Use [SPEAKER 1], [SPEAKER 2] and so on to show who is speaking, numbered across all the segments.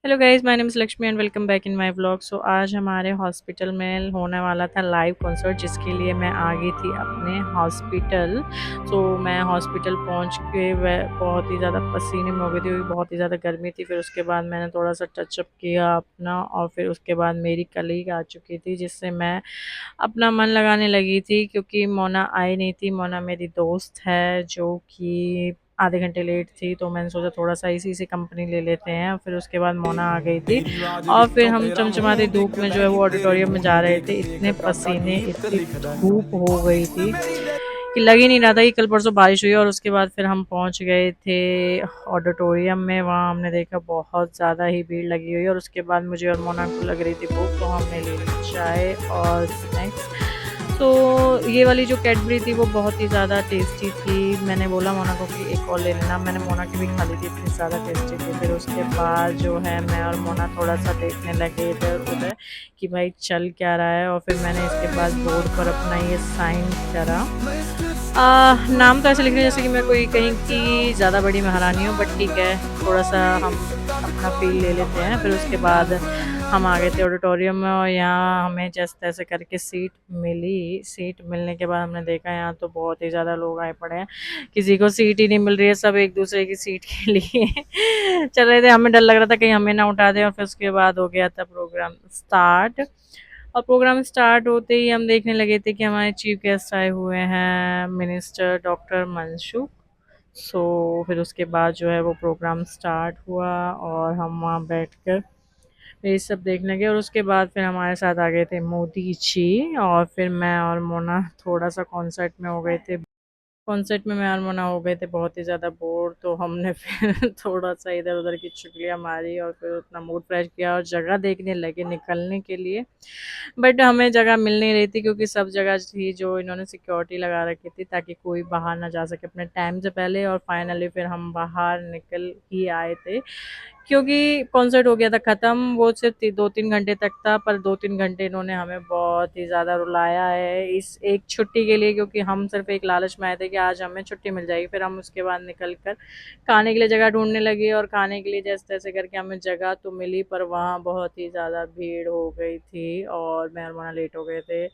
[SPEAKER 1] Hello guys, my name is Lakshmi and welcome back in my vlog. So आज हमारे hospital में होने वाला था लाइव कॉन्सर्ट, जिसके लिए मैं आ गई थी अपने हॉस्पिटल। मैं हॉस्पिटल पहुंच के वह बहुत ही ज़्यादा पसीने में हो गई थी क्योंकि बहुत ही ज़्यादा गर्मी थी। फिर उसके बाद मैंने थोड़ा सा टचअप किया अपना, और फिर उसके बाद मेरी कलीग आ चुकी थी जिससे मैं अपना मन लगाने लगी थी, क्योंकि मोना आई नहीं थी। मोना मेरी दोस्त है जो कि आधे घंटे लेट थी, तो मैंने सोचा थोड़ा सा इसी से कंपनी ले लेते हैं। फिर उसके बाद मोना आ गई थी और फिर हम चमचमाती धूप में जो है वो ऑडिटोरियम में जा रहे थे। इतने पसीने, इतनी धूप हो गई थी कि लग ही नहीं रहा था कि कल परसों बारिश हुई। और उसके बाद फिर हम पहुंच गए थे ऑडिटोरियम में। वहाँ हमने देखा बहुत ज़्यादा ही भीड़ लगी हुई है, और उसके बाद मुझे और मोना को लग रही थी भूख, तो हमने ले ली चाय और स्नैक्स। तो ये वाली जो कैडबरी थी वो बहुत ही ज़्यादा टेस्टी थी। मैंने बोला मोना को कि एक और ले लेना, मैंने मोना की भी खा ली थी, इतनी ज़्यादा टेस्टी थी। फिर उसके बाद जो है मैं और मोना थोड़ा सा देखने लगे इधर उधर कि भाई चल क्या रहा है। और फिर मैंने इसके बाद बोर्ड पर अपना ये साइन करा। नाम तो ऐसे लिख रहे हैं जैसे कि मैं कोई कहीं की ज़्यादा बड़ी महारानी हूँ, बट ठीक है, थोड़ा सा हम अपना फील ले लेते हैं। फिर उसके बाद हम आ गए थे ऑडिटोरियम में, और यहाँ हमें जैसे तैसे करके सीट मिली। सीट मिलने के बाद हमने देखा यहाँ तो बहुत ही ज़्यादा लोग आए पड़े हैं, किसी को सीट ही नहीं मिल रही है, सब एक दूसरे की सीट के लिए चल रहे थे। हमें डर लग रहा था कहीं हमें ना उठा दें। और फिर उसके बाद हो गया था प्रोग्राम स्टार्ट, और प्रोग्राम स्टार्ट होते ही हम देखने लगे थे कि हमारे चीफ गेस्ट आए हुए हैं, मिनिस्टर डॉक्टर मनसुख। फिर उसके बाद जो है वो प्रोग्राम स्टार्ट हुआ, और हम वहाँ बैठकर ये सब देखने लगे। और उसके बाद फिर हमारे साथ आ गए थे मोदी जी, और फिर मैं और मोना थोड़ा सा कॉन्सर्ट में हो गए थे। कॉन्सर्ट में मैं और मोना हो गए थे बहुत ही ज़्यादा बोर, तो हमने फिर थोड़ा सा इधर उधर की चुगलियाँ मारी, और फिर उतना मूड फ्रेश किया और जगह देखने लगे निकलने के लिए। बट हमें जगह मिल नहीं रही थी, क्योंकि सब जगह थी जो इन्होंने सिक्योरिटी लगा रखी थी ताकि कोई बाहर ना जा सके अपने टाइम से पहले। और फाइनली फिर हम बाहर निकल ही आए थे, क्योंकि कॉन्सर्ट हो गया था ख़त्म। वो सिर्फ 2-3 घंटे तक था, पर 2-3 घंटे इन्होंने हमें बहुत ही ज़्यादा रुलाया है इस एक छुट्टी के लिए, क्योंकि हम सिर्फ एक लालच में आए थे कि आज हमें छुट्टी मिल जाएगी। फिर हम उसके बाद निकल कर खाने के लिए जगह ढूंढने लगे, और खाने के लिए जैसे तैसे करके हमें जगह तो मिली, पर वहाँ बहुत ही ज़्यादा भीड़ हो गई थी और मैं और मोना लेट हो गए थे।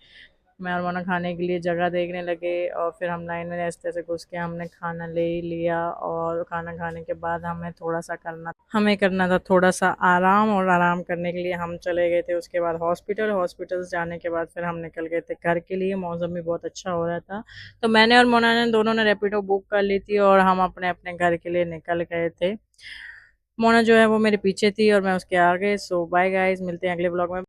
[SPEAKER 1] मैं और मोना खाने के लिए जगह देखने लगे, और फिर हम लाइन में ऐसे तैसे घुस के हमने खाना ले ही लिया। और खाना खाने के बाद हमें करना था थोड़ा सा आराम, और आराम करने के लिए हम चले गए थे उसके बाद हॉस्पिटल जाने के बाद फिर हम निकल गए थे घर के लिए। मौसम भी बहुत अच्छा हो रहा था, तो मैंने और मोना ने दोनों ने रैपिडो बुक कर ली थी, और हम अपने अपने घर के लिए निकल गए थे। मोना जो है वो मेरे पीछे थी और मैं उसके आगे। सो बाय गाइस, मिलते हैं अगले ब्लॉग में।